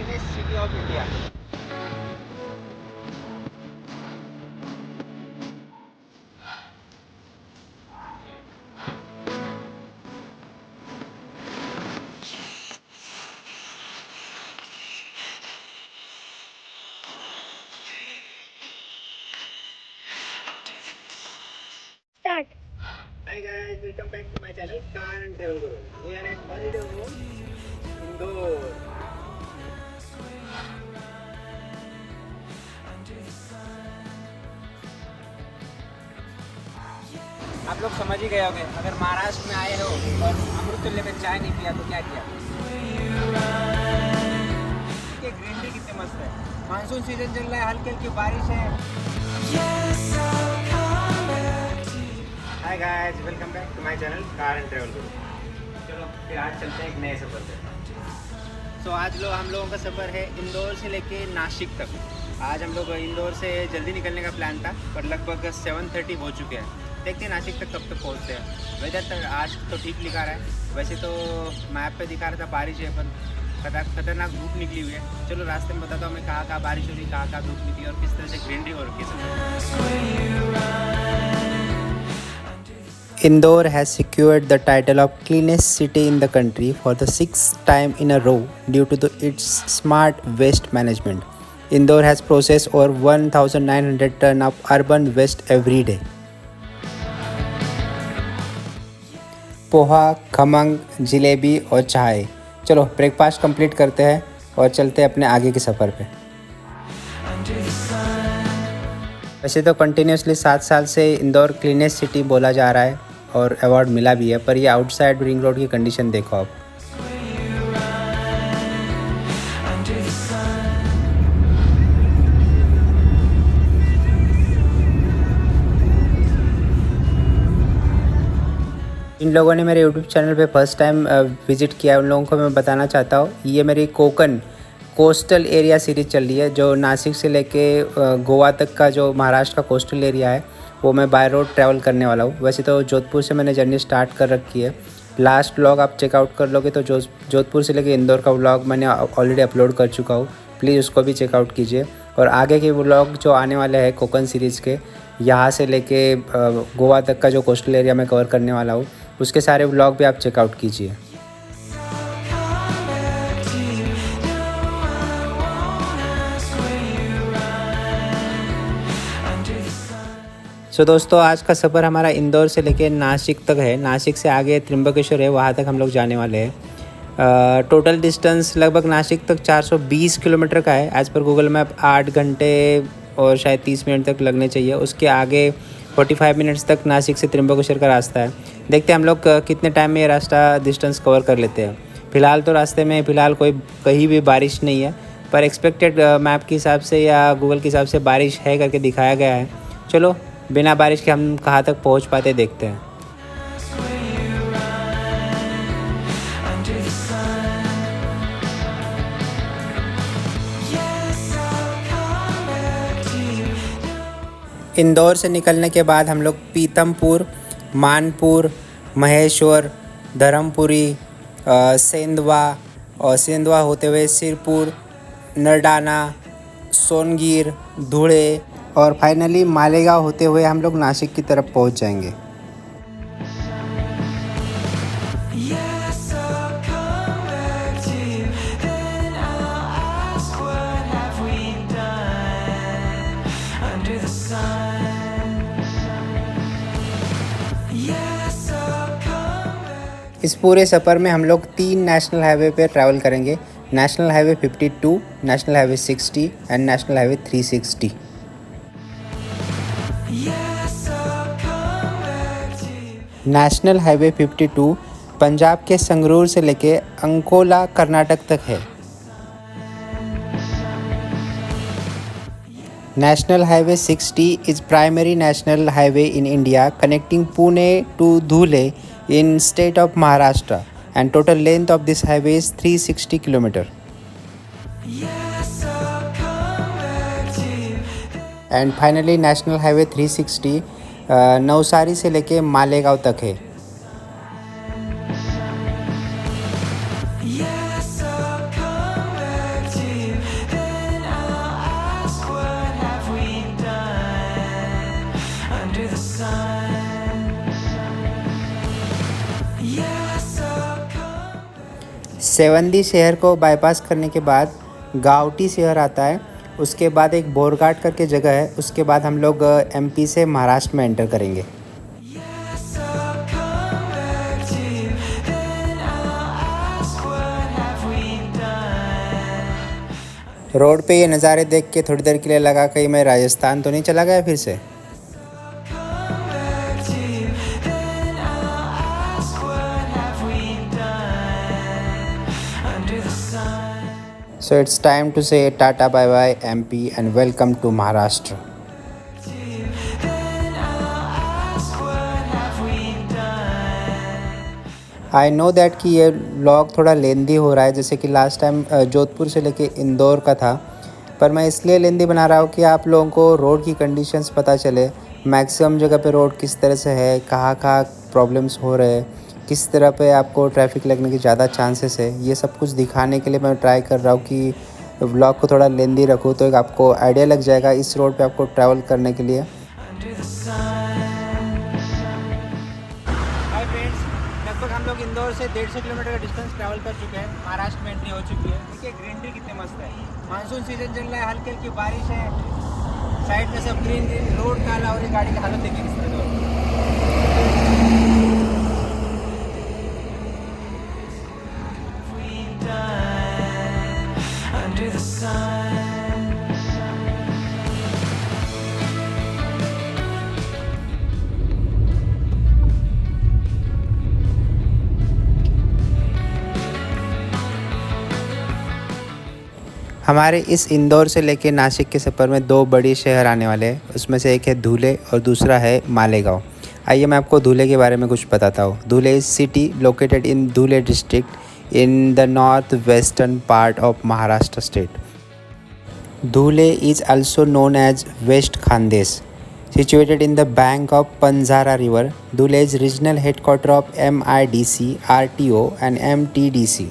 Cleanest city of India. Hi guys, welcome back to my channel Car and Travel Guru. We are at holiday home, Indore. आप लोग समझ ही गए होंगे, अगर महाराष्ट्र में आए हो और अमृतुल्य में चाय नहीं पिया तो क्या किया। ग्रीन टी कितने मस्त है। मानसून सीजन चल रहा है, हल्की हल्की बारिश है। Hi guys, welcome back to my channel car and travel guru. चलो फिर आज चलते हैं एक नए सफ़र पे। आज हम लोगों का सफ़र है इंदौर से लेके नासिक तक। आज हम लोग इंदौर से जल्दी निकलने का प्लान था, पर लगभग 7:30 हो चुके हैं। देखते हैं नासिक तक कब तक पहुँचते हैं। वेदर तक आज तो ठीक लिखा रहा है, वैसे तो मैप पे दिखा रहा था बारिश है, पर खतरनाक धूप निकली हुई है। चलो रास्ते में बताता हूँ मैं कहाँ बारिश हो रही, कहाँ धूप निकली और किस तरह से ग्रीनरी हो रखी है। Indore has secured the title of cleanest city in the country for the sixth time in a row due to its smart waste management. Indore has processed over 1,900 tons of urban waste every day. Poha, खमंग, जलेबी और चाय। चलो breakfast complete करते हैं और चलते हैं अपने आगे के सफ़र पे। वैसे तो कंटिन्यूसली 7 साल से इंदौर क्लीनेस्ट सिटी बोला जा रहा है और अवार्ड मिला भी है, पर ये आउटसाइड रिंग रोड की कंडीशन देखो आप। इन लोगों ने मेरे यूट्यूब चैनल पे फर्स्ट टाइम विज़िट किया, उन लोगों को मैं बताना चाहता हूँ, ये मेरी कोकन कोस्टल एरिया सीरीज़ चल रही है, जो नासिक से लेके गोवा तक का जो महाराष्ट्र का कोस्टल एरिया है वो मैं बाय रोड ट्रैवल करने वाला हूँ। वैसे तो जोधपुर से मैंने जर्नी स्टार्ट कर रखी है। लास्ट व्लॉग आप चेकआउट कर लोगे तो जोधपुर से लेके इंदौर का व्लॉग मैंने ऑलरेडी अपलोड कर चुका हूँ, प्लीज़ उसको भी चेकआउट कीजिए। और आगे के व्लॉग जो आने वाले हैं कोकन सीरीज़ के, यहाँ से लेके गोवा तक का जो कोस्टल एरिया मैं कवर करने वाला हूँ, उसके सारे व्लॉग भी आप चेकआउट कीजिए। दोस्तों, आज का सफ़र हमारा इंदौर से लेके नासिक तक है। नासिक से आगे त्र्यंबकेश्वर है, वहाँ तक हम लोग जाने वाले हैं। टोटल डिस्टेंस लगभग नासिक तक 420 किलोमीटर का है। एज़ पर गूगल मैप 8 घंटे और शायद 30 मिनट तक लगने चाहिए। उसके आगे 45 मिनट्स तक नासिक से त्र्यंबकेश्वर का रास्ता है। देखते हैं हम लोग कितने टाइम में ये रास्ता डिस्टेंस कवर कर लेते हैं। फ़िलहाल तो रास्ते में कहीं भी बारिश नहीं है, पर एक्सपेक्टेड मैप के हिसाब से या गूगल के हिसाब से बारिश है करके दिखाया गया है। चलो बिना बारिश के हम कहाँ तक पहुँच पाते देखते हैं। इंदौर से निकलने के बाद हम लोग पीतमपुर, मानपुर, महेश्वर, धर्मपुरी, सेंधवा होते हुए सिरपुर, नरडाना, सोनगिर, धुले और फाइनली मालेगांव होते हुए हम लोग नासिक की तरफ पहुंच जाएंगे। इस पूरे सफ़र में हम लोग 3 नेशनल हाईवे पे ट्रैवल करेंगे। National highway 52, national highway 60 and national highway 360। National highway 52 Punjab के संगरूर से लेके अंकोला कर्नाटक तक है। National highway 60 is primary national highway in India connecting Pune to Dhule in state of Maharashtra, and total length of this highway is 360 km. And finally National Highway 360 Navsari से लेके मालेगांव तक है। सेवंदी शहर को बाईपास करने के बाद गावटी शहर आता है, उसके बाद एक बोरघाट करके जगह है, उसके बाद हम लोग एमपी से महाराष्ट्र में एंटर करेंगे। रोड पे ये नज़ारे देख के थोड़ी देर के लिए लगा कहीं मैं राजस्थान तो नहीं चला गया फिर से। So it's time to say Tata bye bye MP and welcome to Maharashtra. I know that कि ये व्लॉग थोड़ा लेंदी हो रहा है, जैसे कि लास्ट टाइम जोधपुर से लेके इंदौर का था, पर मैं इसलिए लेंदी बना रहा हूँ कि आप लोगों को रोड की कंडीशंस पता चले, मैक्सिमम जगह पे रोड किस तरह से है, कहाँ कहाँ प्रॉब्लम्स हो रहे हैं, किस तरह पे आपको ट्रैफिक लगने की ज़्यादा चांसेस है, ये सब कुछ दिखाने के लिए मैं ट्राई कर रहा हूँ कि व्लॉग को थोड़ा लेंदी रखूँ, तो एक आपको आइडिया लग जाएगा इस रोड पे आपको ट्रैवल करने के लिए। हाय फ्रेंड्स, लगभग हम लोग इंदौर से 150 किलोमीटर का डिस्टेंस ट्रैवल कर चुके हैं, महाराष्ट्र में एंट्री हो चुकी है। देखिए ग्रीनरी कितनी मस्त है, मानसून सीजन चल रहा है, हल्की हल्की बारिश है, साइड में सब ग्रीन ग्रीन, रोड काला और गाड़ी की हालत देखिए किस तरह की। हमारे इस इंदौर से लेके नासिक के सफ़र में दो बड़ी शहर आने वाले हैं, उसमें से एक है धुले और दूसरा है मालेगांव। आइए मैं आपको धुले के बारे में कुछ बताता हूँ। Dhule is city located in Dhule district in the north western part of Maharashtra state. Dhule is also known as west Khandesh, situated in the bank of Panzara River. Dhule is regional headquarter of MIDC, RTO and MTDC.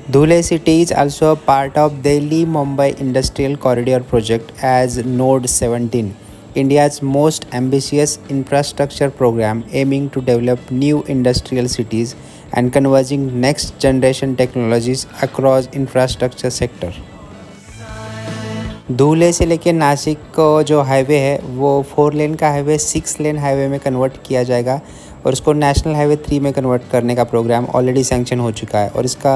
Dhule city is also a part of Delhi-Mumbai Industrial Corridor project as Node 17, India's most ambitious infrastructure program aiming to develop new industrial cities and converging next generation technologies across infrastructure sector. धुले से लेके नासिक को जो highway है वो 4 लेन का highway 6 lane highway में convert किया जाएगा और उसको नेशनल हाईवे 3 में कन्वर्ट करने का प्रोग्राम ऑलरेडी सैंक्शन हो चुका है और इसका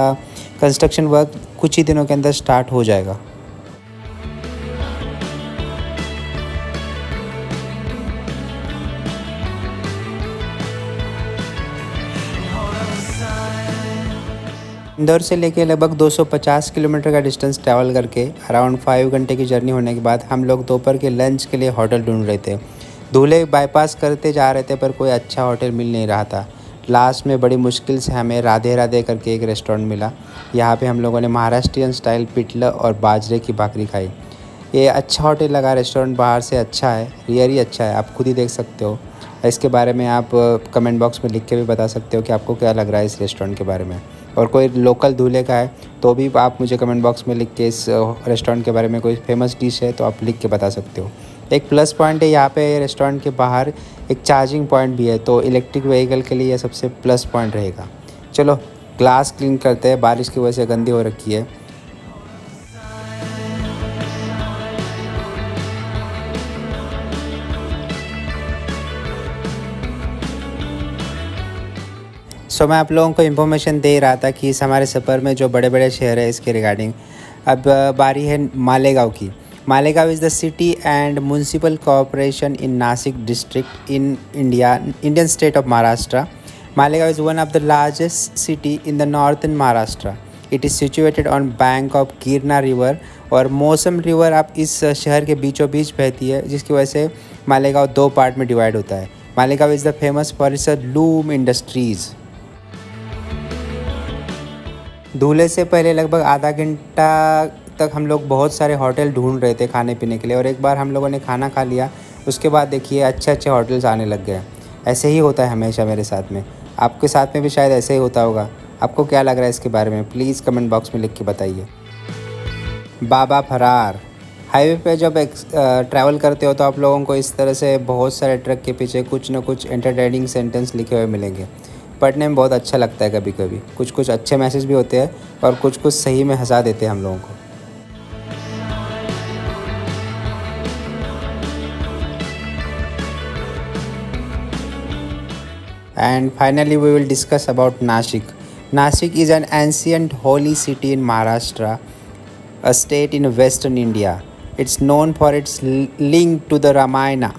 कंस्ट्रक्शन वर्क कुछ ही दिनों के अंदर स्टार्ट हो जाएगा। इंदौर से लेके लगभग 250 किलोमीटर का डिस्टेंस ट्रैवल करके अराउंड 5 घंटे की जर्नी होने के बाद हम लोग दोपहर के लंच के लिए होटल ढूंढ रहे थे। धुले बाईपास करते जा रहे थे पर कोई अच्छा होटल मिल नहीं रहा था। लास्ट में बड़ी मुश्किल से हमें राधे राधे करके एक रेस्टोरेंट मिला। यहाँ पे हम लोगों ने महाराष्ट्रियन स्टाइल पिठलं और बाजरे की भाकरी खाई। ये अच्छा होटल लगा, रेस्टोरेंट बाहर से अच्छा है, रियली अच्छा है, आप खुद ही देख सकते हो। इसके बारे में आप कमेंट बॉक्स में लिख के भी बता सकते हो कि आपको क्या लग रहा है इस रेस्टोरेंट के बारे में, और कोई लोकल धुले का है तो भी आप मुझे कमेंट बॉक्स में लिख के इस रेस्टोरेंट के बारे में कोई फेमस डिश है तो आप लिख के बता सकते हो। एक प्लस पॉइंट है यहाँ पे रेस्टोरेंट के बाहर एक चार्जिंग पॉइंट भी है, तो इलेक्ट्रिक व्हीकल के लिए यह सबसे प्लस पॉइंट रहेगा। चलो ग्लास क्लीन करते हैं, बारिश की वजह से गंदी हो रखी है। मैं आप लोगों को इन्फॉर्मेशन दे रहा था कि इस हमारे सफ़र में जो बड़े बड़े शहर है इसके रिगार्डिंग। अब बारी है मालेगांव की। Malegaon is the city and municipal corporation in Nashik district in Indian state of Maharashtra. Malegaon is one of the largest city in the northern Maharashtra. It is situated on bank of गिरना रिवर, और मौसम रिवर आप इस शहर के बीचों बीच बहती है, जिसकी वजह से मालेगांव 2 पार्ट में डिवाइड होता है। Malegaon is the famous for its loom industries. Dhule से पहले लगभग आधा घंटा तक हम लोग बहुत सारे होटल ढूंढ रहे थे खाने पीने के लिए, और एक बार हम लोगों ने खाना खा लिया उसके बाद देखिए अच्छे अच्छे होटल्स आने लग गए। ऐसे ही होता है हमेशा मेरे साथ में, आपके साथ में भी शायद ऐसे ही होता होगा। आपको क्या लग रहा है इसके बारे में प्लीज़ कमेंट बॉक्स में लिख के बताइए। बाबा फरार हाईवे पे जब ट्रैवल करते हो तो आप लोगों को इस तरह से बहुत सारे ट्रक के पीछे कुछ ना कुछ एंटरटेनिंग सेंटेंस लिखे हुए मिलेंगे। पढ़ने में बहुत अच्छा लगता है, कभी कभी कुछ कुछ अच्छे मैसेज भी होते हैं और कुछ कुछ सही में हंसा देते हैं हम लोगों को। And finally, we will discuss about Nashik. Nashik is an ancient holy city in Maharashtra, a state in western India. It's known for its link to the Ramayana.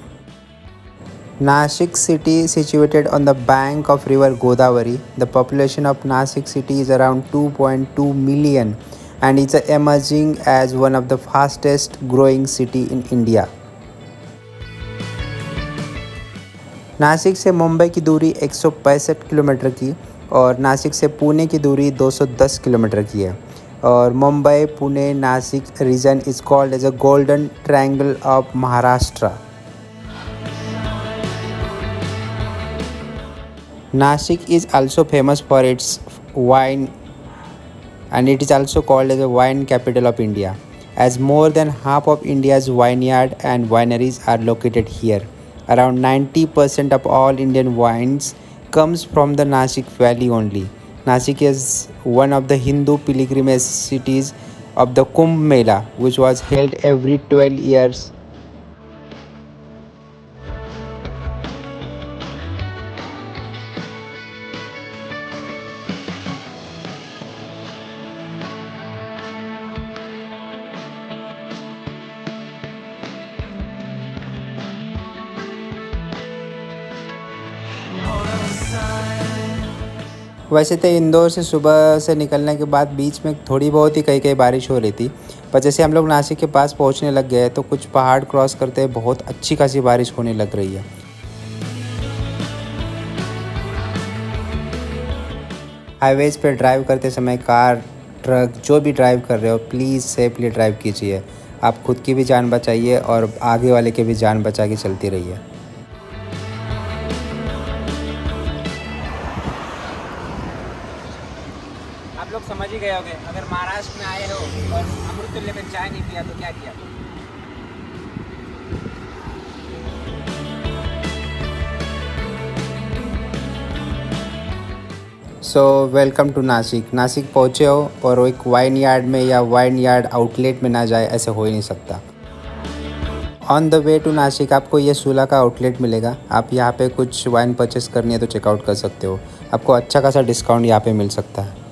Nashik city is situated on the bank of river Godavari. The population of Nashik city is around 2.2 million and it's emerging as one of the fastest growing city in India. Nashik से मुंबई की दूरी 165 kilometre की और नासिक से पुणे की दूरी 210 kilometre की है। और Mumbai Pune Nashik region is called as a golden triangle of Maharashtra. Nashik is also famous for its wine and it is also called as a wine capital of India, as more than half of India's vineyard and wineries are located here. Around 90% of all Indian wines comes from the Nashik Valley only. Nashik is one of the Hindu pilgrimage cities of the Kumbh Mela, which was held every 12 years. वैसे तो इंदौर से सुबह से निकलने के बाद बीच में थोड़ी बहुत ही कहीं कहीं बारिश हो रही थी, पर जैसे हम लोग नासिक के पास पहुंचने लग गए तो कुछ पहाड़ क्रॉस करते बहुत अच्छी खासी बारिश होने लग रही है। हाईवेज़ पे ड्राइव करते समय कार ट्रक जो भी ड्राइव कर रहे हो प्लीज़ सेफली ड्राइव कीजिए। आप खुद की भी जान बचाइए और आगे वाले की भी जान बचा के चलती रहिए। आप लोग समझ ही गए होंगे, अगर महाराष्ट्र में आए हो और अमृतुल्य में चाय नहीं पिया तो क्या किया। So welcome to Nashik. Nashik पहुँचे हो और एक वाइन यार्ड में या वाइन यार्ड आउटलेट में ना जाए, ऐसे हो ही नहीं सकता। On the way to Nashik आपको ये सूला का आउटलेट मिलेगा। आप यहाँ पे कुछ वाइन परचेस करनी है तो चेकआउट कर सकते हो। आपको अच्छा खासा डिस्काउंट यहाँ पे मिल सकता है।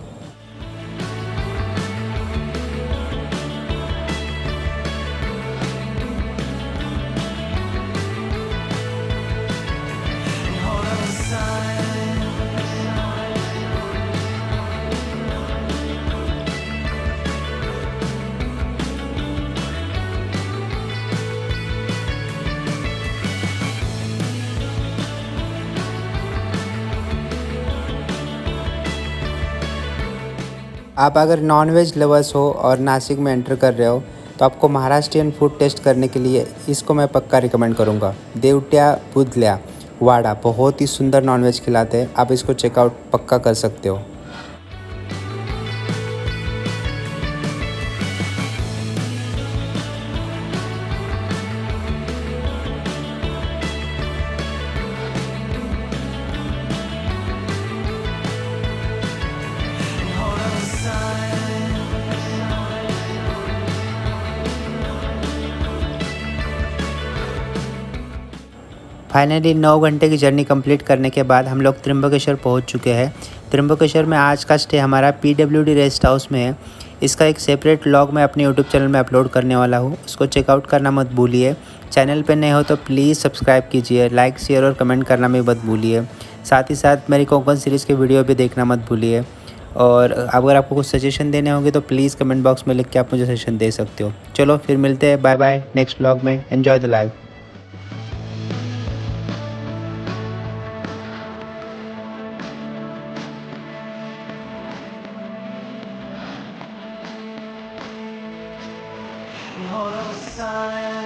आप अगर नॉनवेज लवर्स हो और नासिक में एंटर कर रहे हो तो आपको महाराष्ट्रियन फूड टेस्ट करने के लिए इसको मैं पक्का रिकमेंड करूँगा। देवट्या बुदल्या वाड़ा बहुत ही सुंदर नॉनवेज खिलाते हैं, आप इसको चेकआउट पक्का कर सकते हो। फाइनली 9 घंटे की जर्नी कंप्लीट करने के बाद हम लोग त्र्यंबकेश्वर पहुंच चुके हैं। त्र्यंबकेश्वर में आज का स्टे हमारा PWD रेस्ट हाउस में है। इसका एक सेपरेट व्लॉग मैं अपने यूट्यूब चैनल में अपलोड करने वाला हूं, उसको चेकआउट करना मत भूलिए। चैनल पे नए हो तो प्लीज़ सब्सक्राइब कीजिए, लाइक शेयर और कमेंट करना भी मत भूलिए। साथ ही साथ मेरी कोंकण सीरीज़ के वीडियो भी देखना मत भूलिए। और अगर आपको कुछ सजेशन देने होंगे तो प्लीज़ कमेंट बॉक्स में लिख के आप मुझे सजेशन दे सकते हो। चलो फिर मिलते हैं, बाय बाय नेक्स्ट व्लॉग में। Enjoy the life. Hold on, sign.